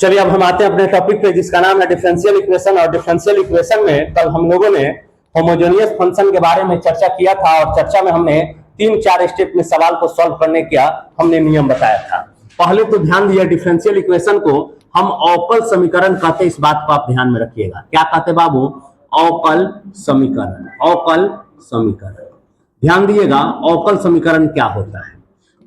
चलिए अब हम आते हैं अपने टॉपिक पे जिसका नाम है डिफरेंशियल इक्वेशन। और डिफरेंशियल इक्वेशन में कल हम लोगों ने होमोजेनियस फंक्शन के बारे में चर्चा किया था और चर्चा में हमने 3-4 स्टेप में सवाल को सॉल्व करने का हमने नियम बताया था। पहले तो ध्यान दिया डिफरेंशियल इक्वेशन को हम अवकल समीकरण कहते, इस बात को आप ध्यान में रखिएगा। क्या कहते बाबू? अवकल समीकरण। अवकल समीकरण ध्यान दिएगा, अवकल समीकरण क्या होता है।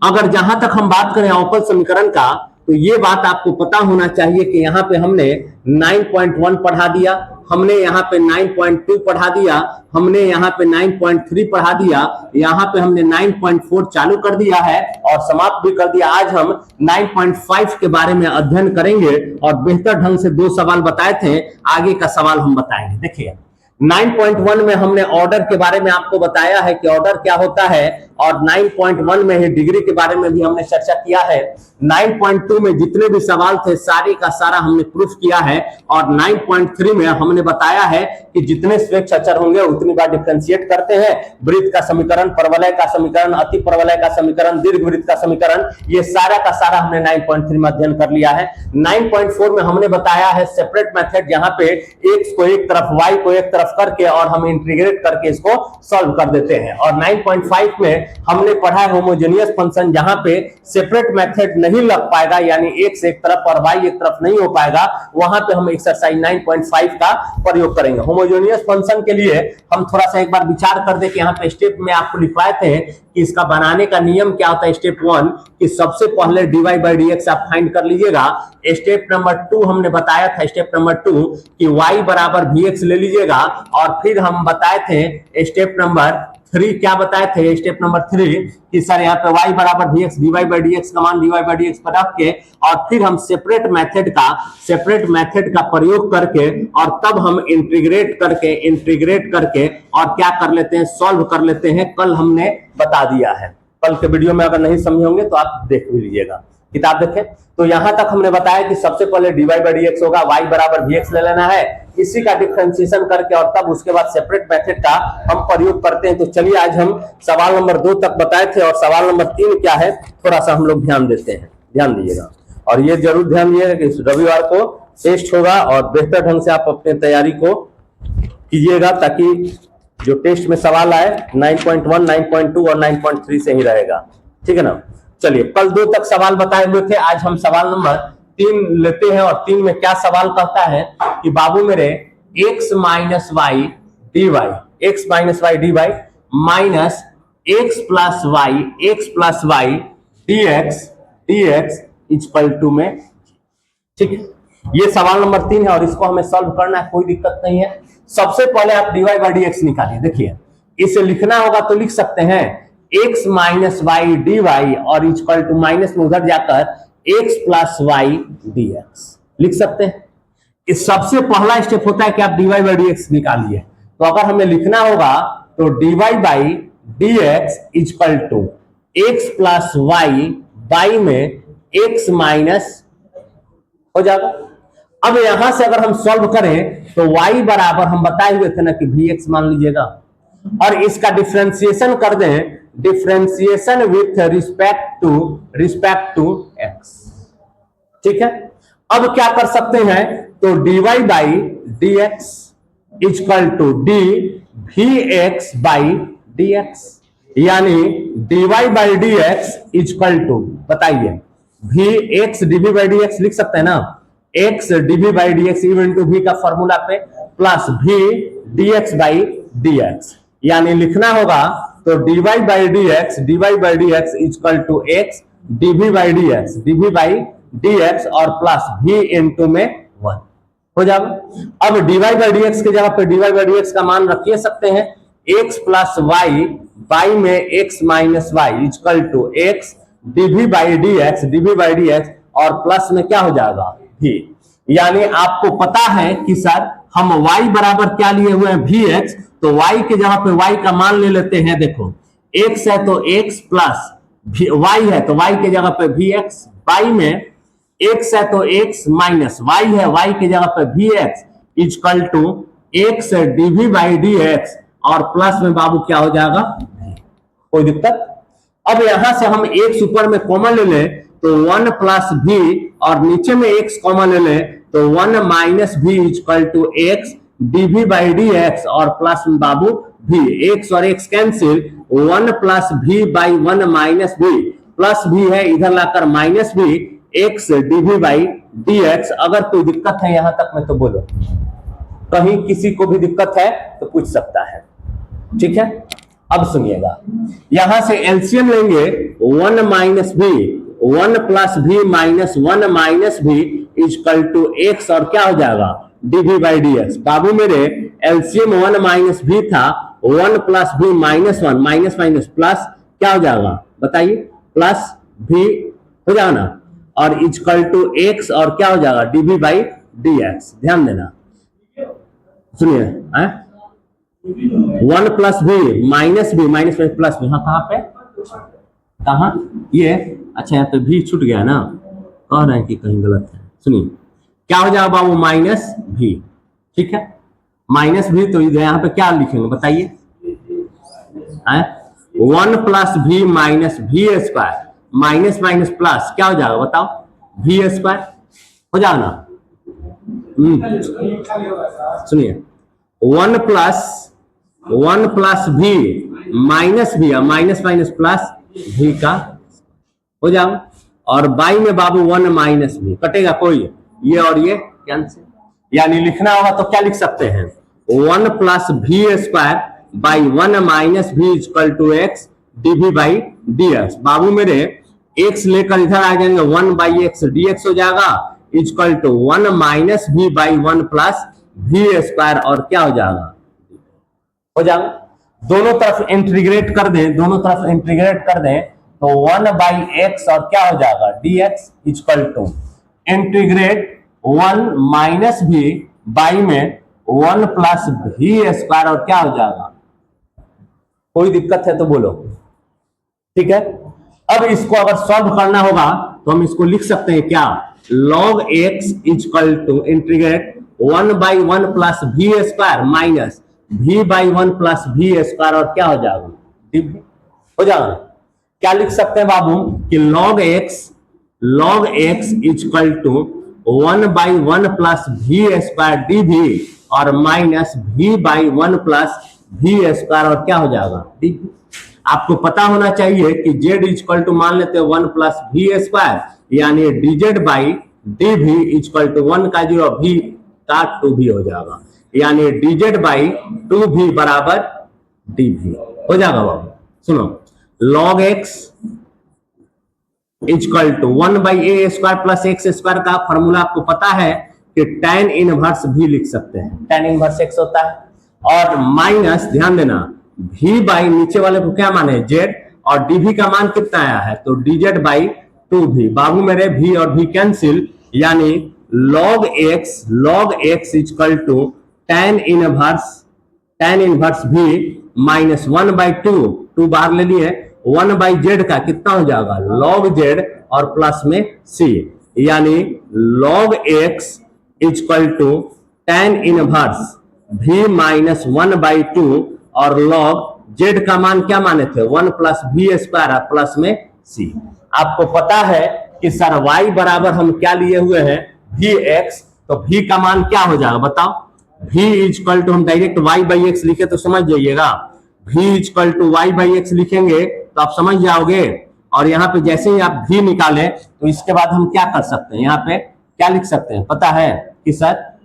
अगर जहां तक हम बात करें अवकल समीकरण का, तो ये बात आपको पता होना चाहिए कि यहाँ पे हमने 9.1 पढ़ा दिया, हमने यहाँ पे 9.2 पढ़ा दिया, हमने यहाँ पे 9.3 पढ़ा दिया, यहाँ पे हमने 9.4 चालू कर दिया है और समाप्त भी कर दिया। आज हम 9.5 के बारे में अध्ययन करेंगे और बेहतर ढंग से 2 सवाल बताए थे, आगे का सवाल हम बताएंगे। देखिए 9.1 में हमने ऑर्डर के बारे में आपको बताया है कि ऑर्डर क्या होता है, और 9.1 में ही डिग्री के बारे में भी हमने चर्चा किया है। 9.2 में जितने भी सवाल थे सारे का सारा हमने प्रूफ किया है, और 9.3 में हमने बताया है कि जितने स्वेच्छ अचर होंगे उतनी बार डिफरेंशिएट करते हैं। वृत्त का समीकरण, परवलय का समीकरण, अति परवलय का समीकरण, दीर्घवृत्त का समीकरण, ये सारा का सारा हमने 9.3 में अध्ययन कर लिया है। 9.4 में हमने बताया है सेपरेट मेथड, जहां पे x को एक तरफ y को एक तरफ करके और हम इंटीग्रेट करके इसको सॉल्व कर देते हैं। और 9.5 में हमने पढ़ा है होमोजेनियस फंक्शन, जहां पे सेपरेट मेथड नहीं लग पाएगा, यानी x एक तरफ और y एक तरफ नहीं हो पाएगा, वहां पे हम एक्सरसाइज 9.5 का प्रयोग करेंगे। होमोजेनियस फंक्शन के लिए हम थोड़ा सा एक बार विचार कर दे कि यहाँ पे स्टेप में आपको लिखवाए थे कि इसका बनाने का नियम क्या होता है। स्टेप 1 कि सबसे पहले dy by dx आप फाइंड कर लीजिएगा। स्टेप नंबर 2 हमने बताया था, स्टेप नंबर 2 कि y बराबर vx ले लीजिएगा, और फिर हम बताए थे स्टेप नंबर 3, क्या बताए थे स्टेप नंबर 3 कि सर यहाँ पे y बराबर vx, dy by dx का मान dy by dx पर रख के, और फिर हम सेपरेट मेथड का प्रयोग करके और तब हम इंटीग्रेट करके और क्या कर लेते हैं, सॉल्व कर लेते हैं। कल हमने बता दिया है, कल के वीडियो में अगर नहीं समझे होंगे तो आप देख भी लीजिएगा, किताब देखें। तो यहां तक हमने बताया कि सबसे पहले dy by dx होगा, y बराबर vx ले लेना है, इसी का डिफरेंशिएशन करके और तब उसके बाद सेपरेट मेथड का हम प्रयोग करते हैं। तो चलिए आज हम सवाल नंबर 2 तक बताए थे, और सवाल नंबर 3 क्या है थोड़ा सा हम लोग ध्यान देते हैं, ध्यान दीजिएगा। और ये जरूर ध्यान दीजिएगा कि रविवार को टेस्ट होगा और बेहतर ढंग से आप अपने तैयारी को कीजिएगा, ताकि जो टेस्ट में सवाल आए 9.1, 9.2 और 9.3 से ही रहेगा, ठीक है ना। चलिए कल 2 तक सवाल बताए हुए थे, आज हम सवाल नंबर 3 लेते हैं। और 3 में क्या सवाल कहता है कि बाबू मेरे x minus y dy minus x plus y dx equal to में, ठीक है। ये सवाल नंबर 3 है और इसको हमें सॉल्व करना है, कोई दिक्कत नहीं है। सबसे पहले आप dy by dx निकालिए। देखिए इसे लिखना होगा तो लिख सकते हैं x माइनस वाई dy और इक्वल टू माइनस में उधर जाकर x प्लस वाई dx लिख सकते हैं। इस सबसे पहला स्टेप होता है कि आप dy by dx निकालिए। तो अगर हमें लिखना होगा तो dy by dx equal to x plus y by में x माइनस हो जाएगा। अब यहां से अगर हम सॉल्व करें तो y बराबर हम बताए हुए थे ना कि vx मान लीजिएगा, और इसका डिफरेंशिएशन कर दें, differentiation with respect to x, ठीक है। अब क्या कर सकते हैं, तो dy by dx equal to d vx by dx, यानी dy by dx equal to, बताइए vx dv by dx लिख सकते हैं ना, x dv by dx equal to v का फॉर्मूला पे plus v dx by dx, यानी लिखना होगा तो dy by dx equal to x dv by dx और प्लस v इंटू में 1 हो जाएगा। अब dy by dx के जगह पे dy by dx का मान रखिए सकते हैं x प्लस वाई बाई में x minus y equal to x dv by dx और प्लस में क्या हो जाएगा v, यानी आपको पता है कि सर हम y बराबर क्या लिए हुए हैं vx, तो y के जगह पे y का मान ले लेते हैं। देखो x है तो x प्लस y है तो y के जगह पे vx, y में x है तो x माइनस y है, y के जगह पे vx equal to x dv by dx और प्लस में बाबू क्या हो जाएगा, कोई दिक्कत। अब यहां से हम x ऊपर में कॉमन ले लें तो 1 प्लस भी और नीचे में x कॉमन ले लें तो 1 माइनस भी equal to x dv by d x और प्लस बाबू v, x और x कैंसिल, 1 प्लस भी बाई 1 माइनस भी, प्लस भी है इधर लाकर माइनस भी, x dv by d x. अगर कोई दिक्कत है यहां तक में तो बोलो, कहीं किसी को भी दिक्कत है तो पूछ सकता है, ठीक है। अब सुनिएगा, यहां से एलसीएम लेंगे 1 माइनस भी, 1 प्लस भी माइनस 1 माइनस भी इक्वल टू एक्स और क्या हो जाएगा dv बाई डी एक्स। बाबू मेरे एलसीएम 1 माइनस भी था, 1 प्लस भी माइनस 1 माइनस माइनस प्लस क्या हो जाएगा बताइए, प्लस भी हो जाएगा ना, और इक्वल टू एक्स और क्या हो जाएगा dv बाई डी एक्स। ध्यान देना, सुनिए 1 प्लस भी माइनस प्लस भी, हाँ कहाँ पे, कहाँ ये, अच्छा यहाँ पे भी छूट गया ना, कह रहे हैं कि कहीं गलत है। सुनिए क्या हो जाएगा बाबू माइनस भी, ठीक है, माइनस भी, तो यहाँ पे क्या लिखेंगे बताइए, 1 प्लस भी माइनस भी स्क्वायर माइनस माइनस प्लस क्या हो जाएगा बताओ, भी स्क्वायर हो जाएगा ना। सुनिए 1 प्लस भी माइनस भी, माइनस माइनस प्लस भी का हो जाएगा, और बाई में बाबू 1 माइनस भी कटेगा, कोई ये और ये कैंसिल, यानी लिखना होगा तो क्या लिख सकते हैं, 1 प्लस भी स्क्वायर बाई 1 माइनस भी equal to x dv by d x. बाबू मेरे x लेकर इधर आ जाएंगे, 1 बाई एक्स डी एक्स हो जाएगा इक्वल टू 1 माइनस भी बाई 1 प्लस भी स्क्वायर और क्या हो जाएगा, हो जाएगा। दोनों तरफ इंटीग्रेट कर दें, दोनों तरफ इंटीग्रेट कर दें तो 1 बाई एक्स और क्या हो जाएगा d x equal to integrate 1 minus भी बाई में 1 प्लस भी स्क्वायर और क्या हो जाएगा। कोई दिक्कत है तो बोलो, ठीक है। अब इसको अगर सॉल्व करना होगा तो हम इसको लिख सकते हैं क्या, log x equal to integrate 1 by 1 plus भी स्क्वायर माइनस भी बाई 1 प्लस भी स्क्वायर और क्या हो जाएगा dv हो जाएगा। क्या लिख सकते हैं बाबू कि log x equal to 1 by 1 plus भी स्क्वायर dv और माइनस भी बाई 1 प्लस भी स्क्वायर और क्या हो जाएगा dv। आपको पता होना चाहिए कि z इक्वल टू मान लेते हैं 1 प्लस भी स्क्वायर, यानी dz by dv equal to 1 का 0 v का 2v हो जाएगा, यानी dz बाई 2v बराबर dv हो जाएगा बाबू। सुनो log x equal to 1 by a square plus x square का फॉर्मूला आपको पता है कि tan इनवर्स भी लिख सकते हैं, tan इनवर्स x होता है, और माइनस ध्यान देना v बाई नीचे वाले को क्या माने z, और dv का मान कितना आया है तो dz बाई 2v। बाबू मेरे v और v कैंसिल, यानी log x equal to tan inverse v minus 1 by 2 बार ले लिए, 1 बाई जेड का कितना हो जाएगा log z और प्लस में c, यानी log x equal to tan inverse v minus 1 by 2 और log z का मान क्या माने थे 1 प्लस v स्क्वायर प्लस में c। आपको पता है कि सर y बराबर हम क्या लिए हुए हैं vx, तो v का मान क्या हो जाएगा बताओ, v इक्वल टू हम डायरेक्ट y बाई एक्स लिखे तो समझ जाइएगा, v equal to y by x लिखेंगे तो आप समझ जाओगे, और यहाँ पे जैसे ही आप v निकाले तो इसके बाद हम क्या कर सकते हैं, यहाँ पे क्या लिख सकते हैं पता है कि sir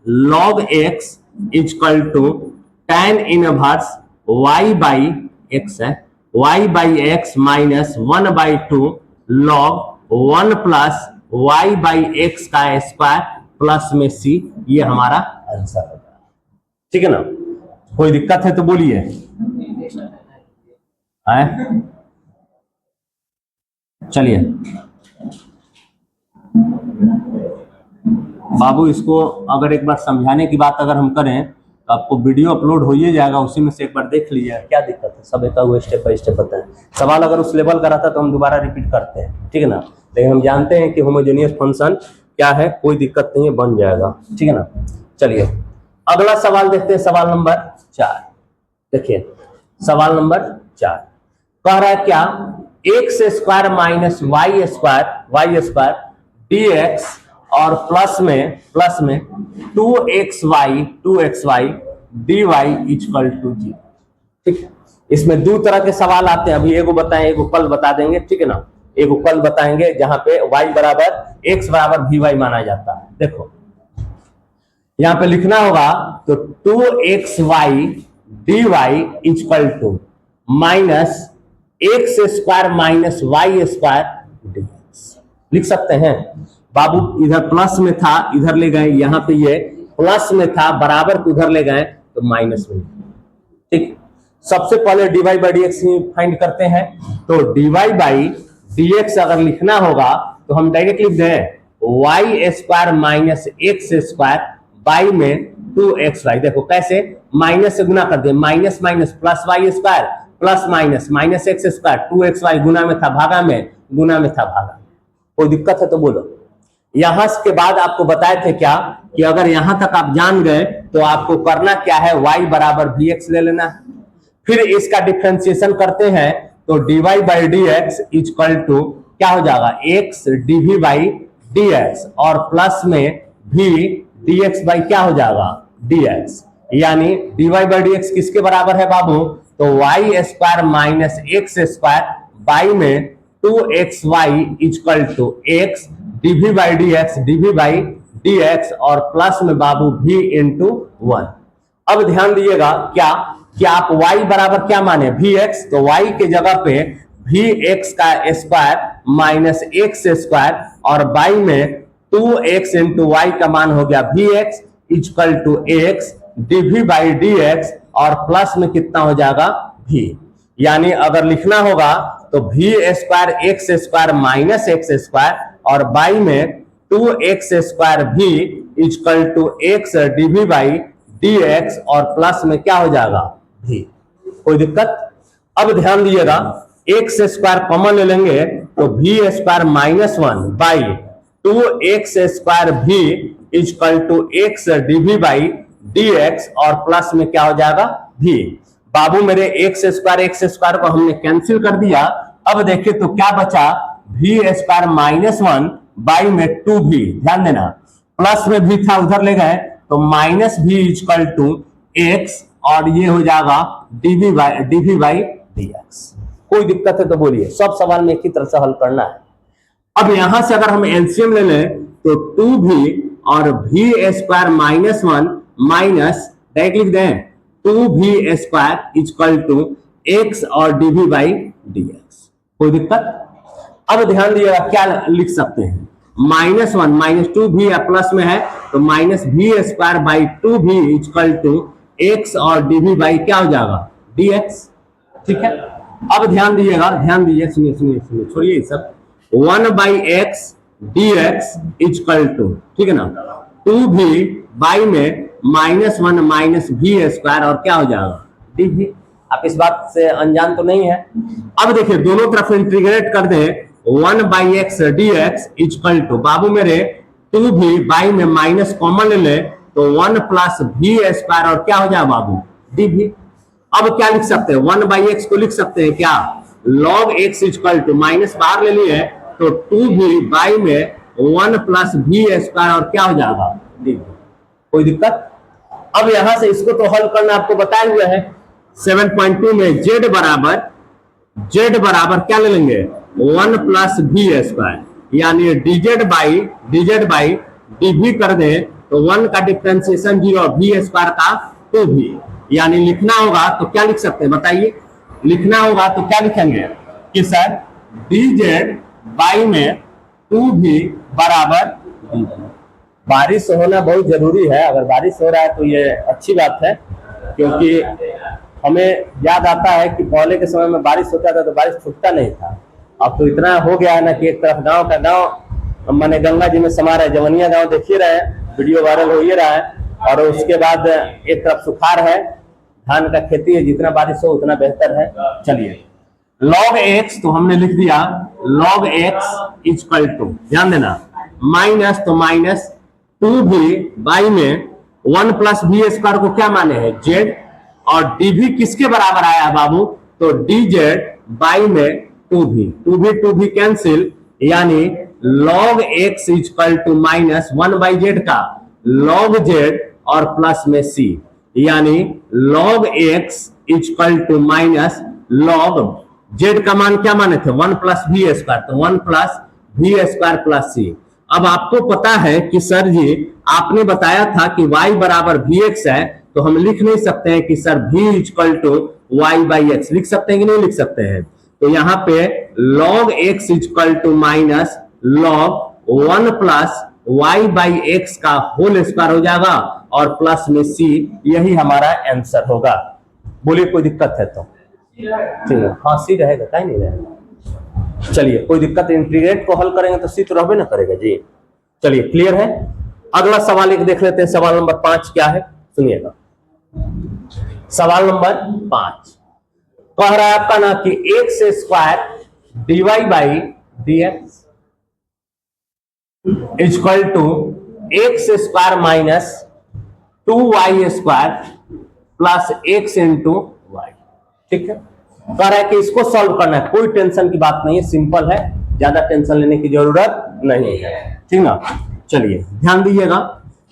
log x equal to tan inverse y by x है, y by x minus 1 by 2 log 1 plus y by x का स्क्वायर प्लस में c, ये हमारा आंसर होगा, ठीक है ना। कोई दिक्कत है तो बोलिए, चलिए बाबू इसको अगर एक बार समझाने की बात अगर हम करें तो आपको वीडियो अपलोड हो ही जाएगा, उसी में से एक बार देख लीजिए, क्या दिक्कत है, सब एक स्टेप बाय स्टेप बताएं। सवाल अगर उस लेवल का रहता तो हम दोबारा रिपीट करते हैं, ठीक है ना, लेकिन हम जानते हैं कि होमोजेनियस फंक्शन क्या है, कोई दिक्कत नहीं है, बन जाएगा, ठीक है ना। चलिए अगला सवाल देखते हैं, सवाल नंबर 4। देखिए सवाल नंबर 4 कह रहा है क्या, x square minus y square d x और प्लस में 2xy dy इक्वल टू 0। ठीक है, इसमें दो तरह के सवाल आते हैं, अभी एगो बताएं, एगो कल बता देंगे, ठीक है ना। एगो कल बताएंगे जहां पे y बराबर x बराबर vy माना जाता है। देखो यहां पे लिखना होगा तो 2xy dy equal to minus x square minus y square dx लिख सकते हैं। बाबू इधर प्लस में था, इधर ले गए, यहाँ पे ये प्लस में था, बराबर को उधर ले गए तो माइनस में। ठीक, सबसे पहले dy बाई dx फाइंड करते हैं। तो dy बाई dx अगर लिखना होगा तो हम डायरेक्ट लिख दें y square minus x square by में 2xy। देखो कैसे, माइनस से गुना कर दे, minus minus plus y square plus minus minus x square 2xy गुना में था भागा में, गुना में था भागा। कोई दिक्कत है तो बोलो। यहां के बाद आपको बताए थे क्या कि अगर यहां तक आप जान गए तो आपको करना क्या है, y बराबर vx ले लेना है। फिर इसका डिफरेंशिएशन करते हैं तो dy by dx equal to क्या हो जाएगा, x dv बाई dx और प्लस में v dx बाई क्या हो जाएगा dx, यानी dy बाई dx किसके बराबर है बाबू, तो y square minus x square by में 2xy equal to x dv by dx और प्लस में बाबू v इंटू 1। अब ध्यान दिएगा क्या कि आप y बराबर क्या माने vx, तो y के जगह पे vx का स्क्वायर माइनस एक्स स्क्वायर और बाई में 2x इंटू वाई का मान हो गया vx equal to x dv by dx और प्लस में कितना हो जाएगा v। यानी अगर लिखना होगा तो v square x square minus x square और बाई में 2x square v equal to x dv by dx और प्लस में क्या हो जाएगा v। कोई दिक्कत। अब ध्यान दिएगा, एक्स स्क्वायर कॉमन ले लेंगे तो v square minus 1 by 2x square v equal to x dv by dx और प्लस में क्या हो जाएगा v। बाबू मेरे एक्स स्क्वायर को हमने कैंसिल कर दिया। अब देखिए तो क्या बचा, v स्क्वायर माइनस 1 बाई में 2v, ध्यान देना प्लस में v था उधर ले गए तो minus v equal to x और ये हो जाएगा dv बाई dx। कोई दिक्कत है तो बोलिए, सब सवाल में एक ही तरह से हल करना है। अब यहां से अगर हम एलसीएम ले लें तो 2v और v square minus 1 minus direct लिख दें 2v square equal to x और dv बाई dx। कोई दिक्कत। अब ध्यान दिएगा क्या लिख सकते हैं, माइनस 1 माइनस 2v या प्लस में है तो minus v square by 2v equal to x और dv बाई क्या हो जाएगा dx। ठीक है, अब ध्यान दिएगा, ध्यान दीजिए, सुनिए सुनिए सुनिए, छोड़िए सब, 1 by x dx equal to, ठीक है ना, 2v बाई में माइनस 1 माइनस v स्क्वायर और क्या हो जाएगा dv। आप इस बात से अनजान तो नहीं है। अब देखिए दोनों तरफ इंटीग्रेट कर दें, 1 by x dx equal to, बाबू मेरे 2v बाई में माइनस कॉमन ले ले तो 1 प्लस v स्क्वायर और क्या हो जाएगा बाबू dv। अब क्या लिख सकते हैं, 1 बाई एक्स को लिख सकते हैं क्या, log x equal to, minus बाहर ले लिए तो 2v बाई में 1 प्लस v स्क्वायर और क्या हो जाएगा dv। कोई दिक्कत। अब यहां से इसको तो हल करना आपको बताए हुए है 7.2 में z बराबर क्या ले लेंगे 1 प्लस v स्क्वायर, यानी dz बाई dv कर दे तो 1 का डिफरेंशिएशन 0, v स्क्वायर का 2v, यानी लिखना होगा तो क्या लिख सकते हैं बताइए, लिखना होगा तो क्या लिखेंगे कि सर dz बाई में 2v बराबर dv। बारिश होना बहुत जरूरी है, अगर बारिश हो रहा है तो ये अच्छी बात है, क्योंकि हमें याद आता है कि पहले के समय में बारिश होता था तो बारिश छूटता नहीं था। अब तो इतना हो गया है ना कि एक तरफ गांव का गांव मैंने गंगा जी में समा रहा है, जवनिया गांव देखिए रहे, वीडियो वायरल हो ही रहा है, और उसके बाद एक तरफ सुखाड़ है, धान का खेती है, जितना बारिश हो उतना बेहतर है। चलिए log x तो हमने लिख दिया log x इक्वल टू, ध्यान देना, माइनस तो माइनस 2v बाई में 1 प्लस v स्क्वायर को क्या माने हैं z, और dv किसके बराबर आया बाबू, तो dz बाई में टू भी कैंसिल, यानी log x equal to minus 1/z का log z और प्लस में c, यानी log x equal to minus log z का मान क्या माने थे 1 प्लस वी स्क्वायर, तो 1 प्लस वी स्क्वायर प्लस सी। अब आपको पता है कि सर जी आपने बताया था कि y बराबर वी एक्स है, तो हम लिख नहीं सकते हैं कि sir v equal to y by x, लिख सकते हैं कि नहीं लिख सकते हैं? तो यहाँ पे log x equal to minus log 1 plus y by x का होल स्क्वायर हो जाएगा और प्लस में c, यही हमारा आंसर होगा। बोलिए कोई दिक्कत है तो? ठीक है, हाँ सी रहेगा, कहीं नहीं रहेगा। चलिए कोई दिक्कत, इंटीग्रेट को हल करेंगे तो सी तो रहबे ना करेगा जी। चलिए क्लियर है। अगला सवाल एक देख लेते हैं, सवाल नंबर 5 क्या है सुनिएगा। सवाल नंबर 5 कह रहा है आपका ना कि x square d y by d x equal to x square minus 2y square plus x into y. ठीक है, कह रहा है कि इसको सॉल्व करना है, कोई टेंशन की बात नहीं है, सिंपल है, ज्यादा टेंशन लेने की जरूरत नहीं है। ठीक ना, चलिए ध्यान दीजिएगा,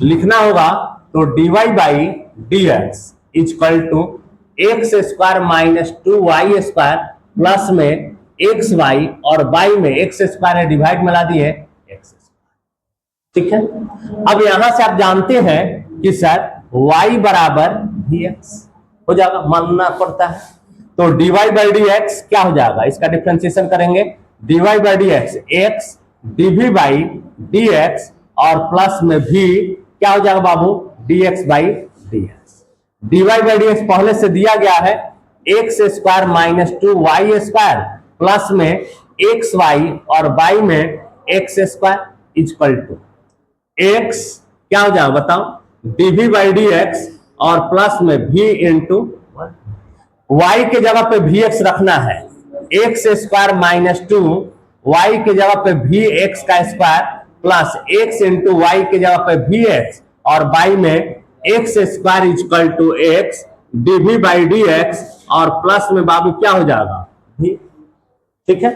लिखना होगा तो dy by d x equal to x square minus 2y square plus में एक्स वाई और वाई में एक्स स्क्वायर डिवाइड में ला दिए एक्स स्क्वायर। ठीक है, अब यहां से आप जानते हैं कि सर y बराबर वी एक्स हो जाएगा, मानना पड़ता है। तो dy बाई डी एक्स क्या हो जाएगा, इसका डिफरेंशिएशन करेंगे, dy by d x x dv by d x और प्लस में v क्या हो जाएगा बाबू dx by d x. dy by d x पहले से दिया गया है x square minus 2y square plus में एक्स वाई और y में x square equal to x क्या हो जाएगा बताओ dv बाई डी एक्स और प्लस में v इंटू y के जगह पे vx रखना है, एक्स स्क्वायर माइनस 2 y के जगह पे vx का square plus x into y के जगह पे vx और y में x square equal to x dv by d x और प्लस में बाबू क्या हो जाएगा v। ठीक है,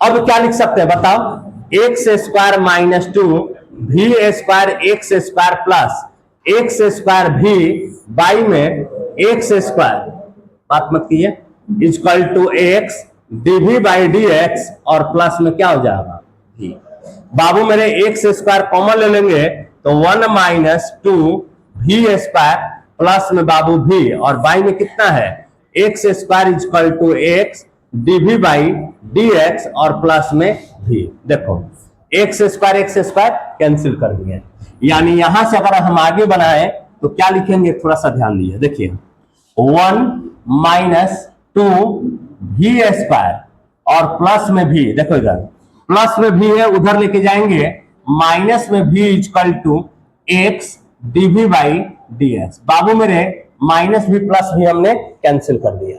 अब क्या लिख सकते हैं बताओ, x square minus 2 v square x square plus x square भी बाई में एक्स स्क्वायर, बात मत कीजिए, equal to x dv by d x और प्लस में क्या हो जाएगा v। बाबू मेरे एक्स स्क्वायर कॉमन ले लेंगे तो 1 माइनस 2 वी स्क्वायर प्लस में बाबू v और बाई में कितना है x square equal to x dv by d x और प्लस में v। देखो एक्स स्क्वायर कैंसिल कर दिए, यानी यहां से अगर हम आगे बनाए तो क्या लिखेंगे, थोड़ा सा ध्यान दीजिए, देखिए 1 माइनस 2 वी स्क्वायर और प्लस में भी, देखो इधर प्लस में भी है, उधर लेके जाएंगे माइनस में v equal to x dv by d x. बाबू मेरे माइनस भी प्लस भी हमने कैंसिल कर दिया।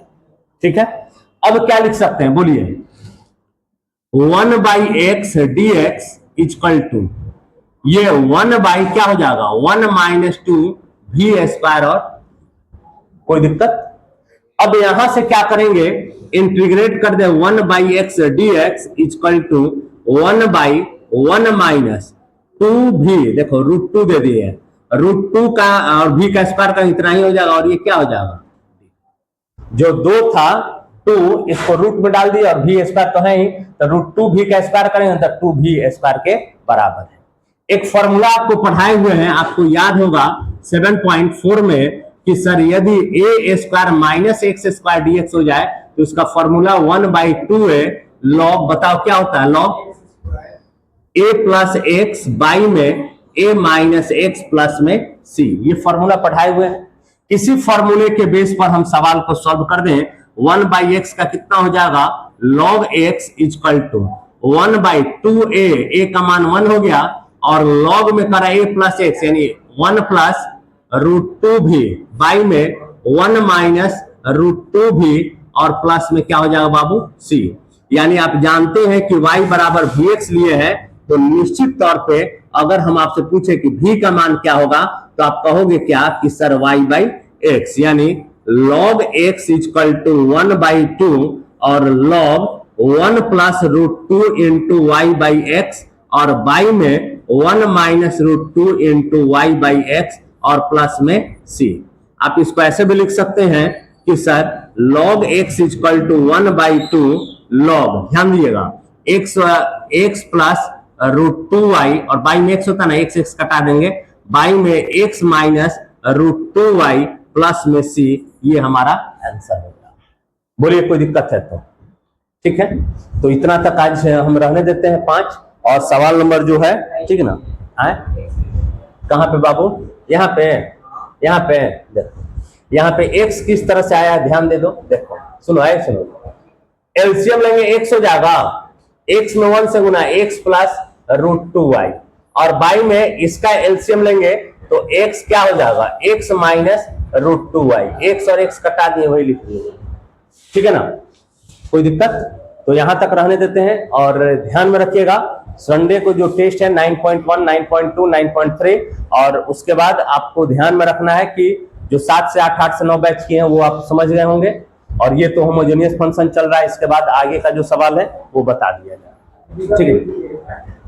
ठीक है, अब क्या लिख सकते हैं बोलिए, 1 by x d x equal to ये 1 बाई क्या हो जाएगा 1 माइनस 2 वी स्क्वायर और कोई दिक्कत। अब यहां से क्या करेंगे, इंटीग्रेट कर दे 1 by x d x equal to 1 by 1 minus 2 भी, देखो √2 दे दिए, √2 का और v का स्क्वायर का इतना ही हो जाएगा और ये क्या हो जाएगा, जो 2 था 2 इसको रूट में डाल दिया और v स्क्वायर तो है ही, तो √2 v का स्क्वायर करेंगे तो 2v स्क्वायर के बराबर है। एक फॉर्मूला आपको पढ़ाए हुए हैं, आपको याद होगा 7.4 में कि सर यदि a square minus x square dx हो जाए तो उसका फॉर्मूला 1/2a लॉग, बताओ क्या होता है log a plus x by में a माइनस एक्स प्लस में c। ये फॉर्मूला पढ़ाए हुए हैं, इसी फॉर्मूले के बेस पर हम सवाल को सॉल्व कर दें। 1 बाई एक्स का कितना हो जाएगा log x equal to 1/2a, a का मान 1 हो गया और log में करा a प्लस एक्स यानी 1 प्लस √2 भी बाई में 1 माइनस √2 भी और प्लस में क्या हो जाएगा बाबू c। यानी आप जानते हैं कि y बराबर vx लिए है, तो निश्चित तौर पे अगर हम आपसे पूछे कि v का मान क्या होगा तो आप कहोगे क्या कि सर y बाई एक्स, यानी log x इक्वल टू 1/2 और log 1 plus root 2 into y by x और बाई में 1 minus root 2 into y by x और प्लस में सी। आप इसको ऐसे भी लिख सकते हैं कि sir log x equal to 1/2 log, ध्यान दीजिएगा, x प्लस रूट 2y और बाई में x होता है ना, x कटा देंगे, बाई में x minus root 2y plus में c, ये हमारा आंसर होगा। बोलिए कोई दिक्कत है तो? ठीक है, तो इतना तक आज हम रहने देते हैं 5, और सवाल नंबर जो है, ठीक है ना, आए कहाँ पे बाबू, यहाँ पे देखो, यहाँ पे x किस तरह से आया ध्यान दे दो, देखो सुनो, आए सुनो, एलसीएम लेंगे x हो जाएगा, x में 1 से गुना x प्लस रूट 2y, और बाई में इसका एलसीएम लेंगे तो x क्या हो जाएगा, x minus root 2y, x और x कटा दिए वही लिख दिए, ठीक है ना, कोई दिक्कत? तो यहां तक रहने देते हैं, और ध्यान में रखिएगा संडे को जो टेस्ट है 9.1, 9.2, 9.3, और उसके बाद आपको ध्यान में रखना है कि जो 7 से 8, 8 से 9 बैच किए हैं वो आप समझ गए होंगे, और ये तो होमोजेनियस फंक्शन चल रहा है, इसके बाद आगे का जो सवाल है वो बता दिया जाए, ठीक है।